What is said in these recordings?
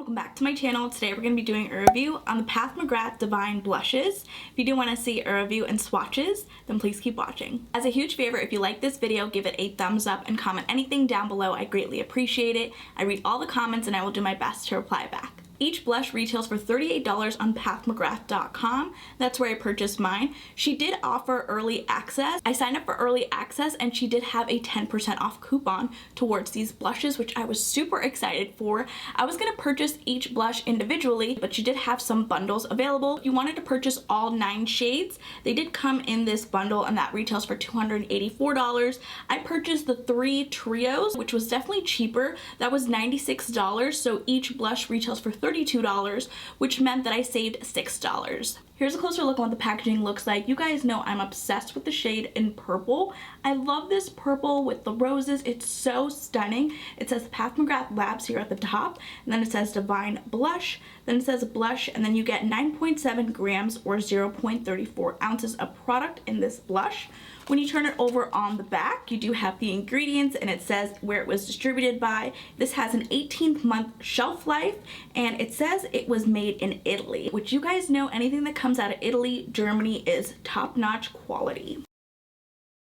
welcome back to my channel. Today we're going to be doing a review on the McGrath Divine Blushes. If you do want to see a review and swatches, then please keep watching. As a huge favor, if you like this video, give it a thumbs up and comment anything down below. I greatly appreciate it. I read all the comments and I will do my best to reply back. Each blush retails for $38 on McGrath.com. That's where I purchased mine. She did offer early access. I signed up for early access and she did have a 10% off coupon towards these blushes, which I was super excited for. I was going to purchase each blush individually, but she did have some bundles available. If you wanted to purchase all 9 shades, they did come in this bundle and that retails for $284. I purchased the 3 trios, which was definitely cheaper. That was $96, so each blush retails for $32, which meant that I saved $6. Here's a closer look at what the packaging looks like. You guys know I'm obsessed with the shade in purple. I love this purple with the roses. It's so stunning. It says McGrath Labs here at the top, and then it says Divine Blush, then it says Blush, and then you get 9.7 grams or 0.34 ounces of product in this blush. When you turn it over on the back, you do have the ingredients and it says where it was distributed by. This has an 18-month shelf life and it says it was made in Italy, which you guys know anything that comes out of Italy, Germany is top-notch quality.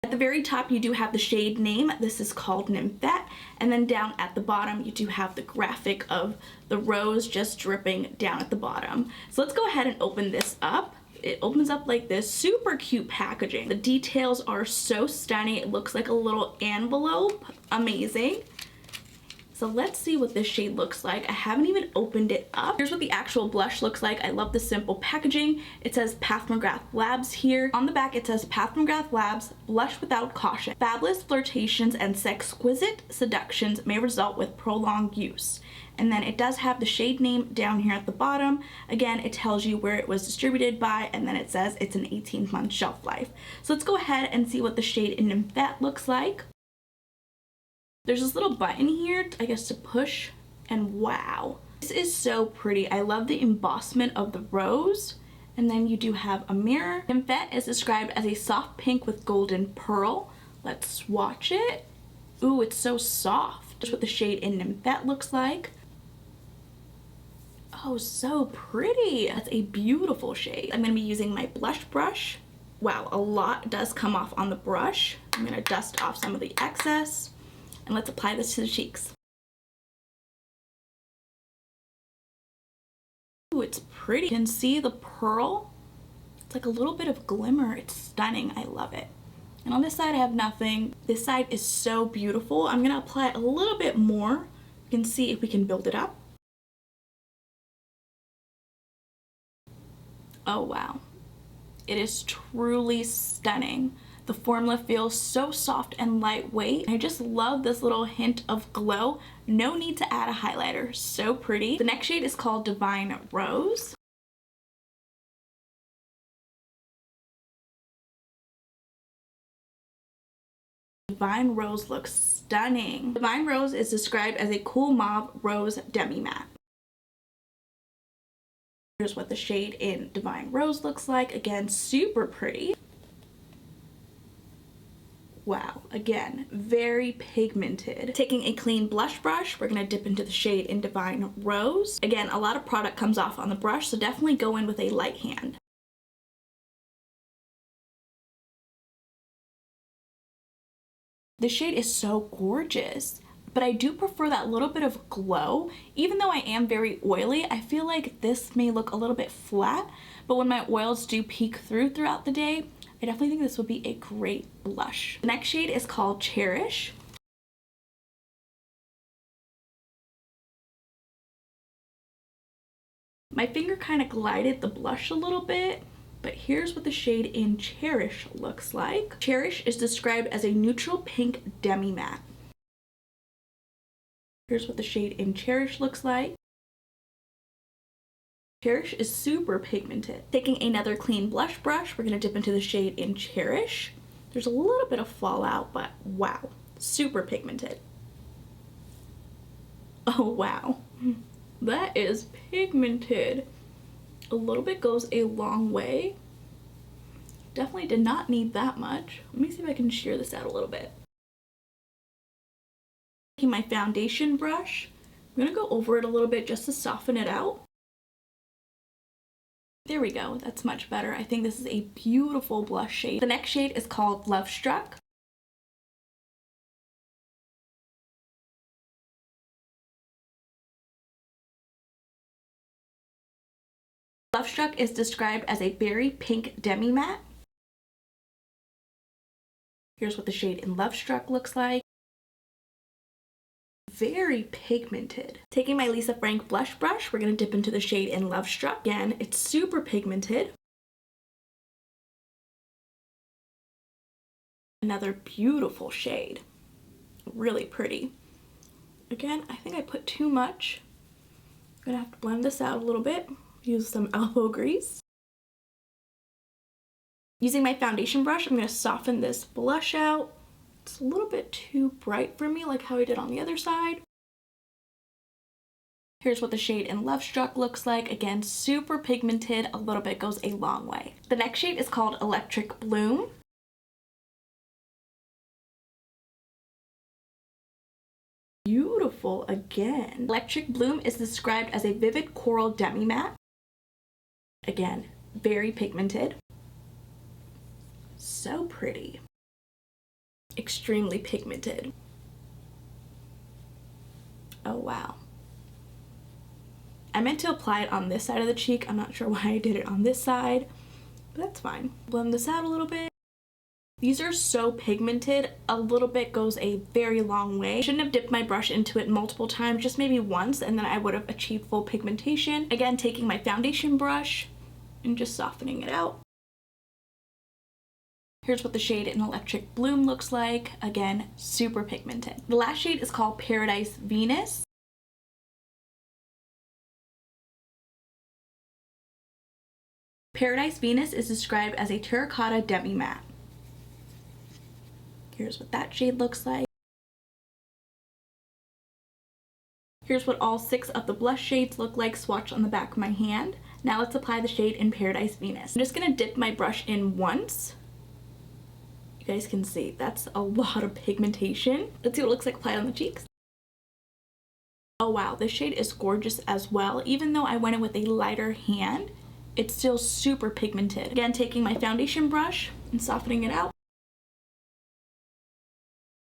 At the very top, you do have the shade name. This is called Nymphat. And then down at the bottom, you do have the graphic of the rose just dripping down at the bottom. So let's go ahead and open this up. It opens up like this. Super cute packaging. The details are so stunning. It looks like a little envelope. Amazing. So let's see what this shade looks like. I haven't even opened it up. Here's what the actual blush looks like. I love the simple packaging. It says McGrath Labs here. On the back it says McGrath Labs, blush without caution. Fabulous flirtations and exquisite seductions may result with prolonged use. And then it does have the shade name down here at the bottom. Again, it tells you where it was distributed by, and then it says it's an 18-month shelf life. So let's go ahead and see what the shade in Nymphat looks like. There's this little button here, I guess, to push, and wow. This is so pretty. I love the embossment of the rose. And then you do have a mirror. Nymphat is described as a soft pink with golden pearl. Let's swatch it. Ooh, it's so soft. That's what the shade in Nymphat looks like. Oh, so pretty. That's a beautiful shade. I'm going to be using my blush brush. Wow, a lot does come off on the brush. I'm going to dust off some of the excess. And let's apply this to the cheeks. Ooh, it's pretty. You can see the pearl. It's like a little bit of glimmer. It's stunning. I love it. And on this side, I have nothing. This side is so beautiful. I'm going to apply a little bit more. You can see if we can build it up. Oh, wow. It is truly stunning. The formula feels so soft and lightweight. I just love this little hint of glow. No need to add a highlighter. So pretty. The next shade is called Divine Rose. Divine Rose looks stunning. Divine Rose is described as a cool mauve rose demi-matte. Here's what the shade in Divine Rose looks like. Again, super pretty. Wow, again, very pigmented. Taking a clean blush brush, we're gonna dip into the shade in Divine Rose. Again, a lot of product comes off on the brush, so definitely go in with a light hand. This shade is so gorgeous, but I do prefer that little bit of glow. Even though I am very oily, I feel like this may look a little bit flat, but when my oils do peek throughout the day, I definitely think this would be a great blush. The next shade is called Cherish. My finger kind of glided the blush a little bit, but here's what the shade in Cherish looks like. Cherish is described as a neutral pink demi-matte. Here's what the shade in Cherish looks like. Cherish is super pigmented. Taking another clean blush brush, we're going to dip into the shade in Cherish. There's a little bit of fallout, but wow, super pigmented. Oh wow, that is pigmented. A little bit goes a long way. Definitely did not need that much. Let me see if I can shear this out a little bit. Taking my foundation brush, I'm gonna go over it a little bit just to soften it out. There we go, that's much better. I think this is a beautiful blush shade. The next shade is called Lovestruck. Lovestruck is described as a berry pink demi-matte. Here's what the shade in Lovestruck looks like. Very pigmented. Taking my Lisa Frank blush brush, we're going to dip into the shade in Lovestruck. Again, it's super pigmented. Another beautiful shade. Really pretty. Again, I think I put too much. I'm going to have to blend this out a little bit. Use some elbow grease. Using my foundation brush, I'm going to soften this blush out. It's a little bit too bright for me, like how I did on the other side. Here's what the shade in Lovestruck looks like. Again, super pigmented. A little bit goes a long way. The next shade is called Electric Bloom. Beautiful again. Electric Bloom is described as a vivid coral demi-matte. Again, very pigmented. So pretty. Extremely pigmented. Oh wow. I meant to apply it on this side of the cheek. I'm not sure why I did it on this side, but that's fine. Blend this out a little bit. These are so pigmented, a little bit goes a very long way. I shouldn't have dipped my brush into it multiple times, just maybe once, and then I would have achieved full pigmentation. Again, taking my foundation brush and just softening it out. Here's what the shade in Electric Bloom looks like. Again, super pigmented. The last shade is called Paradise Venus. Paradise Venus is described as a terracotta demi-matte. Here's what that shade looks like. Here's what all 6 of the blush shades look like swatched on the back of my hand. Now let's apply the shade in Paradise Venus. I'm just gonna dip my brush in once. You guys can see that's a lot of pigmentation. Let's see what it looks like applied on the cheeks. Oh wow, this shade is gorgeous as well. Even though I went in with a lighter hand, it's still super pigmented. Again, taking my foundation brush and softening it out.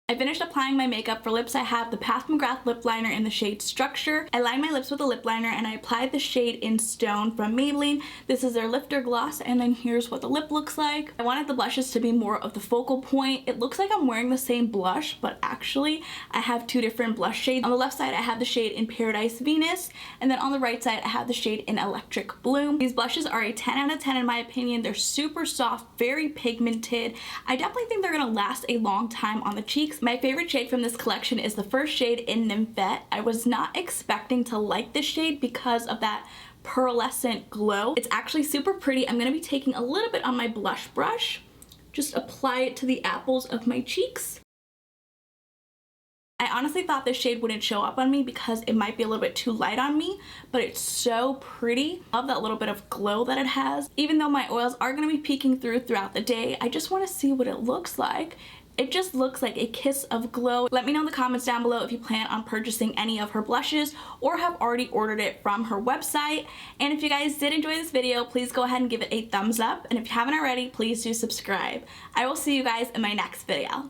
I finished applying my makeup. For lips, I have the Path McGrath lip liner in the shade Structure. I lined my lips with a lip liner and I applied the shade in Stone from Maybelline. This is their Lifter Gloss, and then here's what the lip looks like. I wanted the blushes to be more of the focal point. It looks like I'm wearing the same blush, but actually I have 2 different blush shades. On the left side, I have the shade in Paradise Venus, and then on the right side, I have the shade in Electric Bloom. These blushes are a 10 out of 10 in my opinion. They're super soft, very pigmented. I definitely think they're gonna last a long time on the cheeks. My favorite shade from this collection is the first shade in Nymphat. I was not expecting to like this shade because of that pearlescent glow. It's actually super pretty. I'm gonna be taking a little bit on my blush brush, just apply it to the apples of my cheeks. I honestly thought this shade wouldn't show up on me because it might be a little bit too light on me, but it's so pretty. Love that little bit of glow that it has. Even though my oils are gonna be peeking throughout the day, I just wanna see what it looks like. It just looks like a kiss of glow. Let me know in the comments down below if you plan on purchasing any of her blushes or have already ordered it from her website. And if you guys did enjoy this video, please go ahead and give it a thumbs up. And if you haven't already, please do subscribe. I will see you guys in my next video.